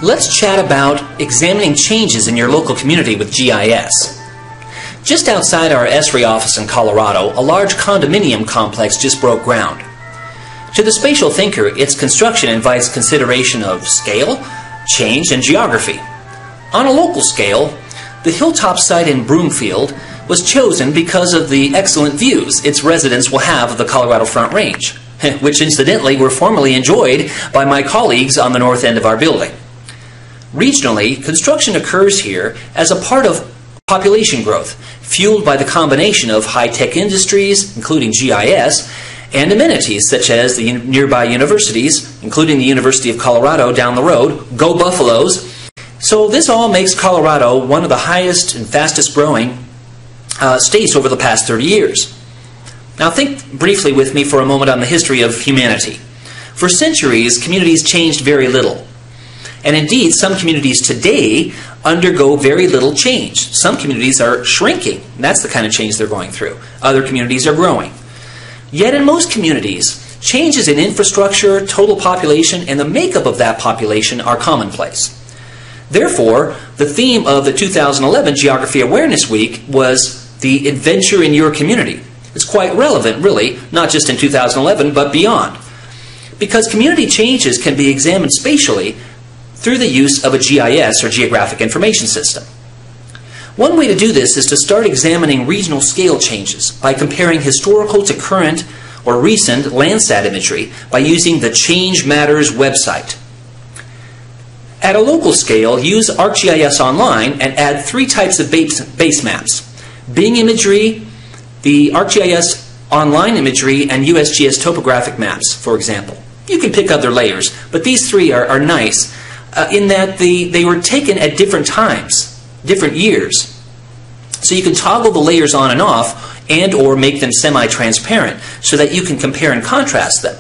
Let's chat about examining changes in your local community with GIS. Just outside our ESRI office in Colorado, a large condominium complex just broke ground. To the spatial thinker, its construction invites consideration of scale, change, and geography. On a local scale, the hilltop site in Broomfield was chosen because of the excellent views its residents will have of the Colorado Front Range, which incidentally were formerly enjoyed by my colleagues on the north end of our building. Regionally, construction occurs here as a part of population growth, fueled by the combination of high-tech industries, including GIS, and amenities such as the nearby universities, including the University of Colorado down the road. Go Buffaloes! So this all makes Colorado one of the highest and fastest growing states over the past 30 years. Now think briefly with me for a moment on the history of humanity. For centuries, communities changed very little. And indeed, some communities today undergo very little change. Some communities are shrinking. That's the kind of change they're going through. Other communities are growing. Yet in most communities, changes in infrastructure, total population, and the makeup of that population are commonplace. Therefore, the theme of the 2011 Geography Awareness Week was the adventure in your community. It's quite relevant, really, not just in 2011, but beyond. Because community changes can be examined spatially through the use of a GIS, or Geographic Information System. One way to do this is to start examining regional scale changes by comparing historical to current or recent Landsat imagery by using the Change Matters website. At a local scale, use ArcGIS Online and add 3 types of base maps: Bing imagery, the ArcGIS Online imagery, and USGS topographic maps, for example. You can pick other layers, but these 3 are nice in that they were taken at different times, different years. So you can toggle the layers on and off and or make them semi-transparent so that you can compare and contrast them.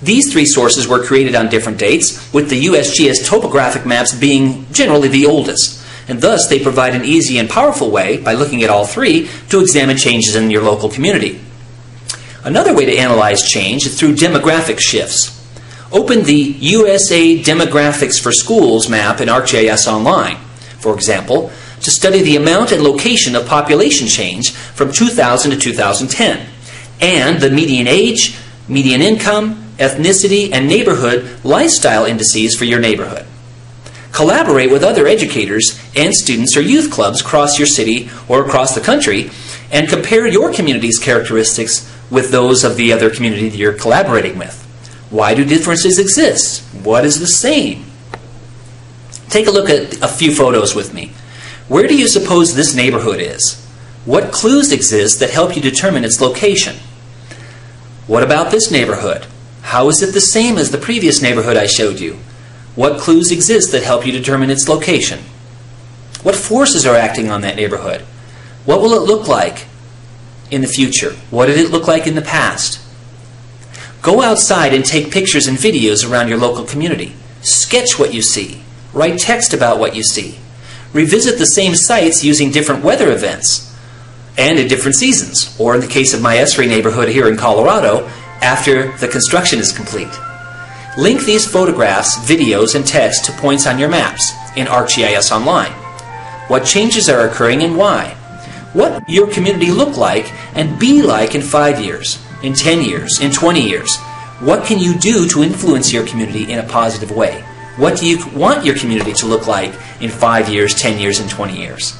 These 3 sources were created on different dates, with the USGS topographic maps being generally the oldest. And thus they provide an easy and powerful way, by looking at all 3, to examine changes in your local community. Another way to analyze change is through demographic shifts. Open the USA Demographics for Schools map in ArcGIS Online, for example, to study the amount and location of population change from 2000 to 2010, and the median age, median income, ethnicity, and neighborhood lifestyle indices for your neighborhood. Collaborate with other educators and students or youth clubs across your city or across the country, and compare your community's characteristics with those of the other community that you're collaborating with. Why do differences exist? What is the same? Take a look at a few photos with me. Where do you suppose this neighborhood is? What clues exist that help you determine its location? What about this neighborhood? How is it the same as the previous neighborhood I showed you? What clues exist that help you determine its location? What forces are acting on that neighborhood? What will it look like in the future? What did it look like in the past? Go outside and take pictures and videos around your local community. Sketch what you see. Write text about what you see. Revisit the same sites using different weather events and in different seasons, or in the case of my ESRI neighborhood here in Colorado, after the construction is complete. Link these photographs, videos, and text to points on your maps in ArcGIS Online. What changes are occurring and why? What will your community look like and be like in 5 years, in 10 years, in 20 years? What can you do to influence your community in a positive way? What do you want your community to look like in 5 years, 10 years, and 20 years?